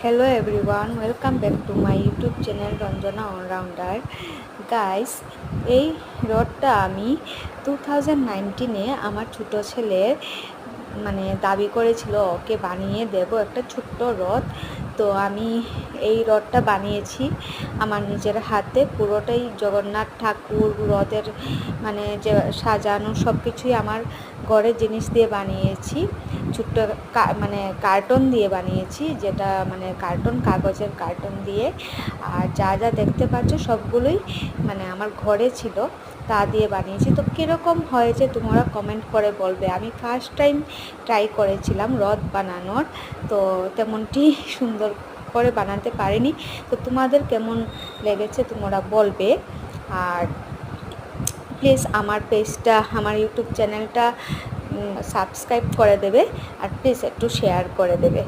Hello everyone, welcome back to my YouTube channel Ranjana Allrounder. Guys, এই রথটা আমি 2019-এ আমার ছোটো ছেলের দাবি করেছিল ওকে বানিয়ে দেব একটা ছোট্ট রথ। তো আমি এই রথটা বানিয়েছি আমার নিজের হাতে, পুরোটাই জগন্নাথ ঠাকুর রথের যে সাজানো সব কিছুই আমার ঘরের জিনিস দিয়ে বানিয়েছি। ছোট্ট কার্টন দিয়ে বানিয়েছি, যেটা কাগজের কার্টন দিয়ে। আর যা যা দেখতে পাচ্ছ সবগুলোই আমার ঘরে ছিল, তা দিয়ে বানিয়েছি। তো কীরকম হয়েছে তোমরা কমেন্ট করে বলবে। আমি ফার্স্ট টাইম ট্রাই করেছিলাম রথ বানানোর, তো তেমনটি সুন্দর করে বানাতে পারিনি। তো তোমাদের কেমন লেগেছে তোমরা বলবে। আর প্লিজ আমার পেজটা, আমার ইউটিউব চ্যানেলটা সাবস্ক্রাইব করে দেবে, আর প্লিজ একটু শেয়ার করে দেবে।